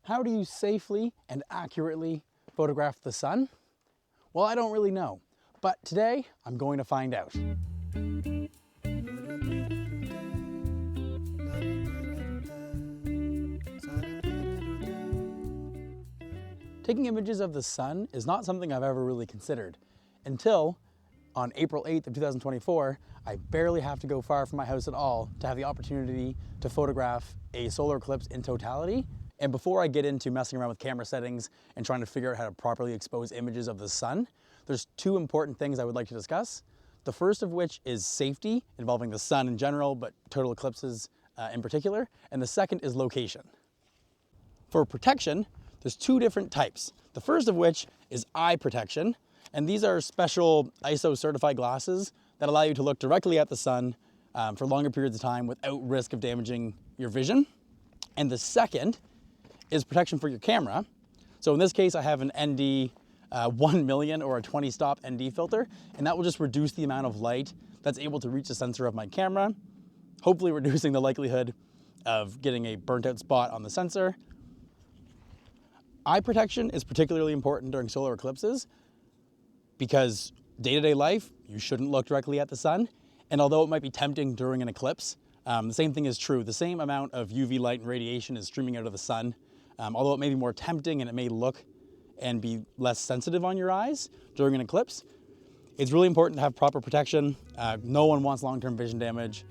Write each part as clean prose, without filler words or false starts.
How do you safely and accurately photograph the sun? Well, I don't really know, but today I'm going to find out. Taking images of the sun is not something I've ever really considered until on April 8th of 2024, I barely have to go far from my house at all to have the opportunity to photograph a solar eclipse in totality. And before I get into messing around with camera settings and trying to figure out how to properly expose images of the sun, there's two important things I would like to discuss. The first of which is safety, involving the sun in general, but total eclipses in particular. And the second is location. For protection, there's two different types. The first of which is eye protection. And these are special ISO certified glasses that allow you to look directly at the sun for longer periods of time without risk of damaging your vision. And the second is protection for your camera. So in this case, I have an ND 1 million or a 20 stop ND filter, and that will just reduce the amount of light that's able to reach the sensor of my camera, hopefully reducing the likelihood of getting a burnt out spot on the sensor. Eye protection is particularly important during solar eclipses because day-to-day life, you shouldn't look directly at the sun. And although it might be tempting during an eclipse, the same thing is true. The same amount of UV light and radiation is streaming out of the sun. Although it may be more tempting and it may look and be less sensitive on your eyes during an eclipse, it's really important to have proper protection. No one wants long-term vision damage,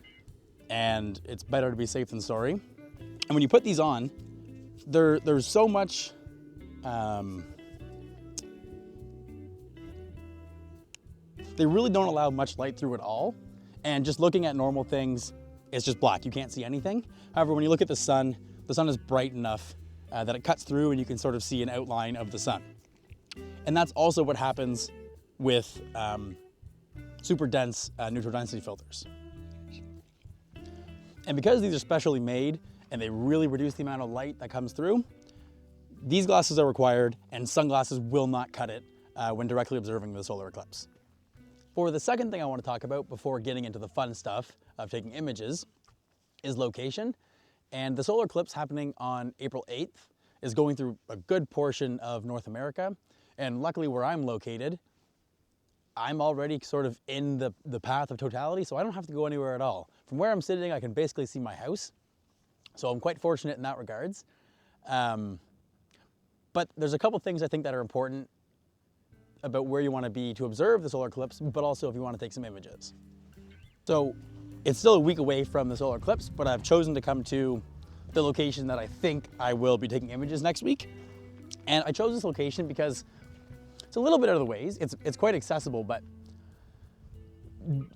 and it's better to be safe than sorry. And when you put these on, there's so much they really don't allow much light through at all. And just looking at normal things, it's just black. You can't see anything. However, when you look at the sun is bright enough that it cuts through and you can sort of see an outline of the sun. And that's also what happens with super dense neutral density filters. And because these are specially made and they really reduce the amount of light that comes through, these glasses are required, and sunglasses will not cut it when directly observing the solar eclipse. For the second thing I want to talk about before getting into the fun stuff of taking images is location. And the solar eclipse happening on April 8th is going through a good portion of North America. And luckily where I'm located, I'm already sort of in the path of totality, so I don't have to go anywhere at all. From where I'm sitting, I can basically see my house. So I'm quite fortunate in that regards. But there's a couple things I think that are important about where you want to be to observe the solar eclipse, but also if you want to take some images. So it's still a week away from the solar eclipse, but I've chosen to come to the location that I think I will be taking images next week. And I chose this location because it's a little bit out of the ways. It's quite accessible, but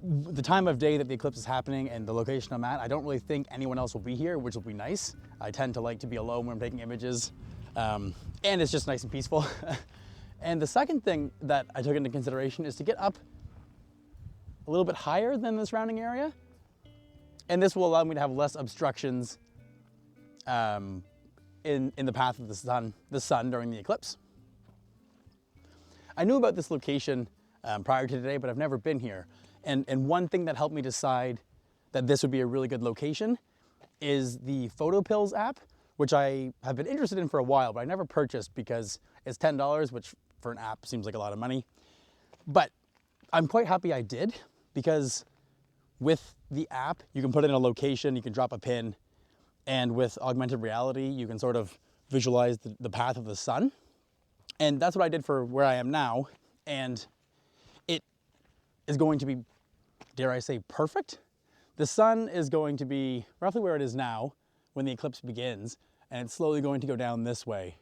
the time of day that the eclipse is happening and the location I'm at, I don't really think anyone else will be here, which will be nice. I tend to like to be alone when I'm taking images, and it's just nice and peaceful. And the second thing that I took into consideration is to get up a little bit higher than the surrounding area. And this will allow me to have less obstructions in the path of the sun during the eclipse. I knew about this location prior to today, but I've never been here. And one thing that helped me decide that this would be a really good location is the PhotoPills app, which I have been interested in for a while, but I never purchased because it's $10, which for an app seems like a lot of money. But I'm quite happy I did, because with the app, you can put in a location, you can drop a pin, and with augmented reality, you can sort of visualize the path of the sun. And that's what I did for where I am now. And it is going to be, dare I say, perfect. The sun is going to be roughly where it is now when the eclipse begins, and it's slowly going to go down this way.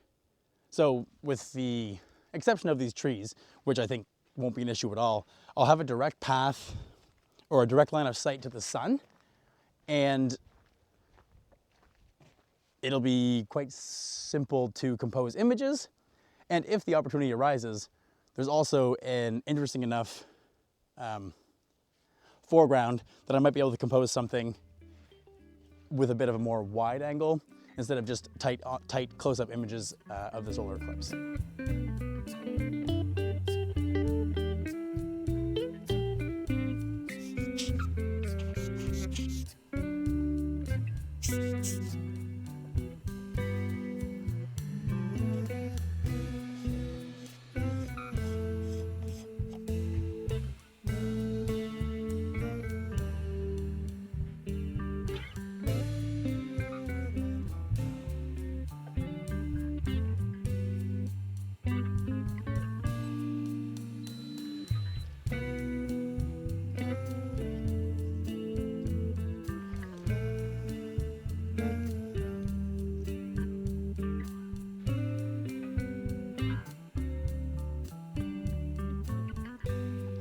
So with the exception of these trees, which I think won't be an issue at all, I'll have a direct path or a direct line of sight to the sun, and it'll be quite simple to compose images. And if the opportunity arises, there's also an interesting enough foreground that I might be able to compose something with a bit of a more wide angle instead of just tight close-up images of the solar eclipse.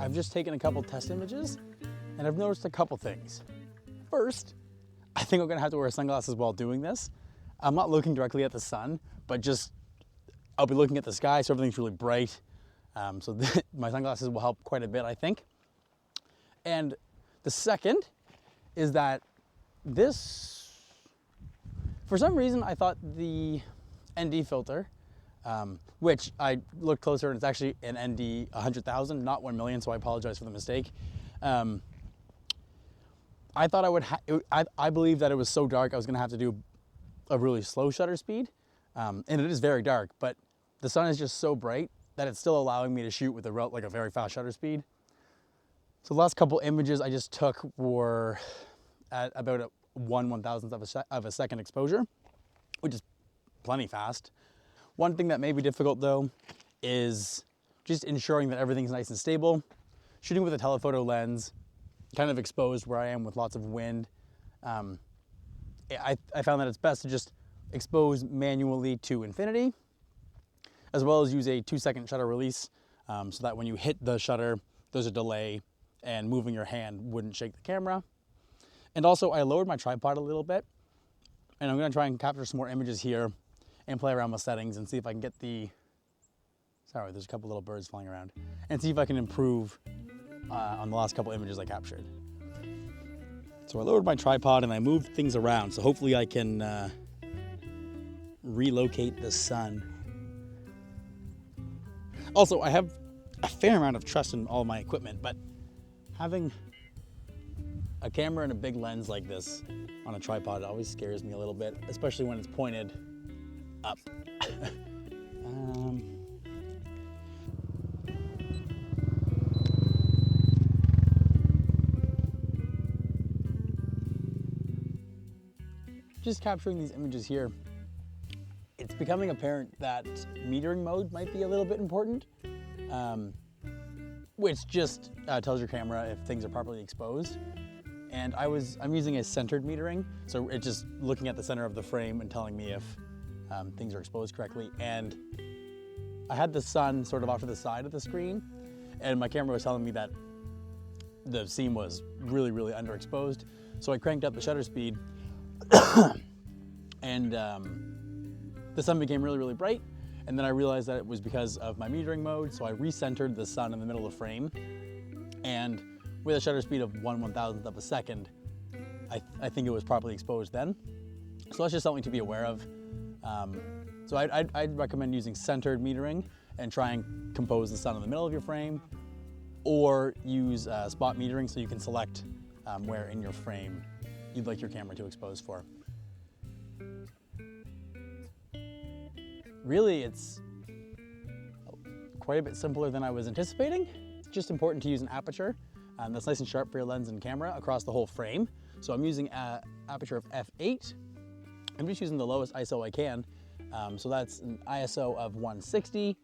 I've just taken a couple test images and I've noticed a couple things. First, I think I'm gonna have to wear sunglasses while doing this. I'm not looking directly at the sun, but just, I'll be looking at the sky, so everything's really bright. So my sunglasses will help quite a bit, I think. And the second is that this, for some reason, I thought the ND filter, which I looked closer and it's actually an ND 100,000, not 1 million, so I apologize for the mistake. I thought I would, I believe that it was so dark I was gonna have to do a really slow shutter speed. And it is very dark, but the sun is just so bright that it's still allowing me to shoot with a very fast shutter speed. So the last couple images I just took were at about a 1/1000th of a second exposure, which is plenty fast. One thing that may be difficult though is just ensuring that everything's nice and stable. Shooting with a telephoto lens, kind of exposed where I am with lots of wind, I found that it's best to just expose manually to infinity, as well as use a 2-second shutter release, so that when you hit the shutter, there's a delay and moving your hand wouldn't shake the camera. And also I lowered my tripod a little bit, and I'm gonna try and capture some more images here and play around with settings and see if I can get the, sorry, there's a couple little birds flying around, and see if I can improve on the last couple images I captured. So I lowered my tripod and I moved things around, so hopefully I can relocate the sun. Also, I have a fair amount of trust in all my equipment, but having a camera and a big lens like this on a tripod always scares me a little bit, especially when it's pointed up. Just capturing these images here, it's becoming apparent that metering mode might be a little bit important, which just tells your camera if things are properly exposed. And I'm using a centered metering, so it's just looking at the center of the frame and telling me if things are exposed correctly. And I had the sun sort of off to the side of the screen, and my camera was telling me that the scene was really, really underexposed. So I cranked up the shutter speed, and the sun became really, really bright. And then I realized that it was because of my metering mode, so I recentered the sun in the middle of the frame. And with a shutter speed of 1/1000th of a second, I think it was properly exposed then. So that's just something to be aware of. So I'd recommend using centered metering and try and compose the sun in the middle of your frame, or use spot metering so you can select where in your frame you'd like your camera to expose for. Really, it's quite a bit simpler than I was anticipating. It's just important to use an aperture that's nice and sharp for your lens and camera across the whole frame. So I'm using an aperture of f8. I'm just using the lowest ISO I can. So that's an ISO of 160.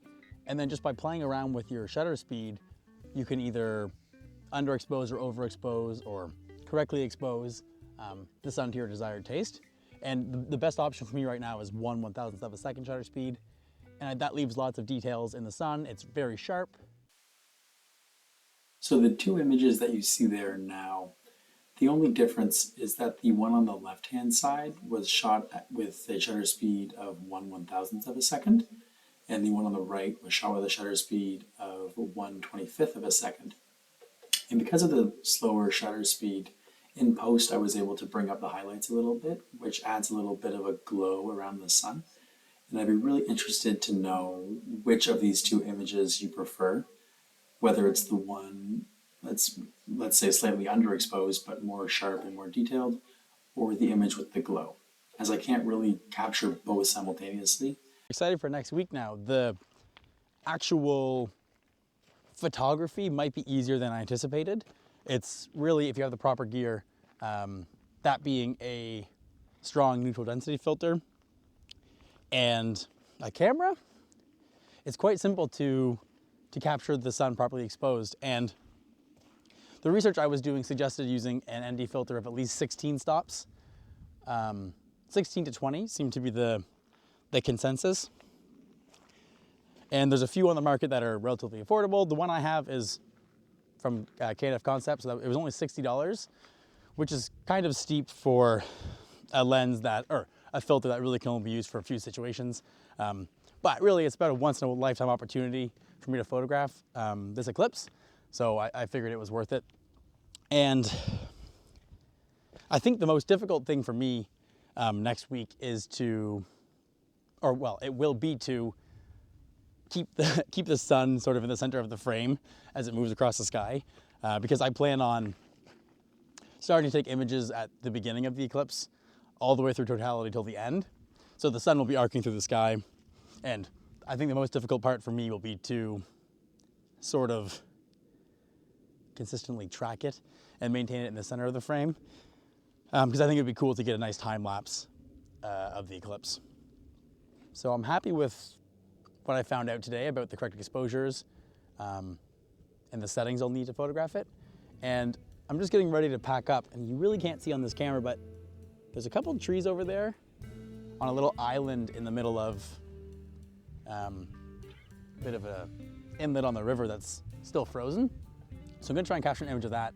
And then just by playing around with your shutter speed, you can either underexpose or overexpose or correctly expose the sun to your desired taste. And the best option for me right now is 1/1000th of a second shutter speed. And that leaves lots of details in the sun. It's very sharp. So the two images that you see there now, the only difference is that the one on the left-hand side was shot with a shutter speed of 1/1000th of a second, and the one on the right was shot with a shutter speed of 1/25th of a second. And because of the slower shutter speed, in post I was able to bring up the highlights a little bit, which adds a little bit of a glow around the sun. And I'd be really interested to know which of these two images you prefer, whether it's the one that's, let's say, slightly underexposed but more sharp and more detailed, or the image with the glow, as I can't really capture both simultaneously. Excited for next week now. The actual photography might be easier than I anticipated. It's really, if you have the proper gear, that being a strong neutral density filter and a camera, it's quite simple to capture the sun properly exposed. And the research I was doing suggested using an ND filter of at least 16 stops. 16 to 20 seemed to be the consensus. And there's a few on the market that are relatively affordable. The one I have is from KNF Concepts. So it was only $60, which is kind of steep for a lens that, or a filter that really can only be used for a few situations. But really, it's about a once in a lifetime opportunity for me to photograph this eclipse. So I figured it was worth it. And I think the most difficult thing for me next week is to, or well, it will be to keep the sun sort of in the center of the frame as it moves across the sky, because I plan on starting to take images at the beginning of the eclipse all the way through totality till the end. So the sun will be arcing through the sky, and I think the most difficult part for me will be to sort of consistently track it and maintain it in the center of the frame, because I think it'd be cool to get a nice time lapse of the eclipse. So I'm happy with what I found out today about the correct exposures and the settings I'll need to photograph it. And I'm just getting ready to pack up, and you really can't see on this camera, but there's a couple of trees over there on a little island in the middle of a bit of a inlet on the river that's still frozen. So I'm gonna try and capture an image of that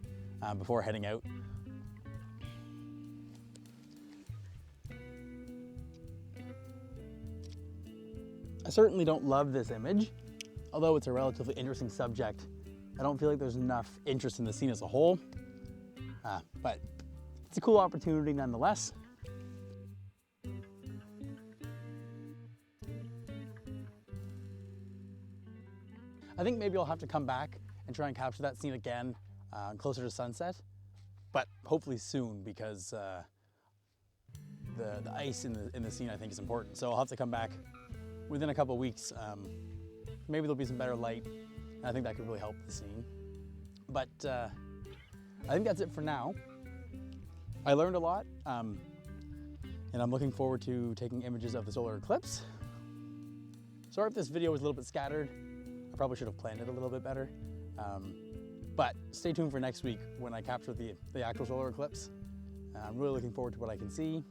before heading out. I certainly don't love this image, although it's a relatively interesting subject. I don't feel like there's enough interest in the scene as a whole, but it's a cool opportunity nonetheless. I think maybe I'll have to come back and try and capture that scene again closer to sunset, but hopefully soon, because the ice in the scene I think is important. So I'll have to come back within a couple of weeks. Maybe there'll be some better light, and I think that could really help the scene. But I think that's it for now. I learned a lot, and I'm looking forward to taking images of the solar eclipse. Sorry if this video was a little bit scattered. I probably should have planned it a little bit better. But stay tuned for next week when I capture the actual solar eclipse. I'm really looking forward to what I can see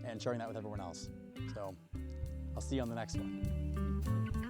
and sharing that with everyone else. So I'll see you on the next one.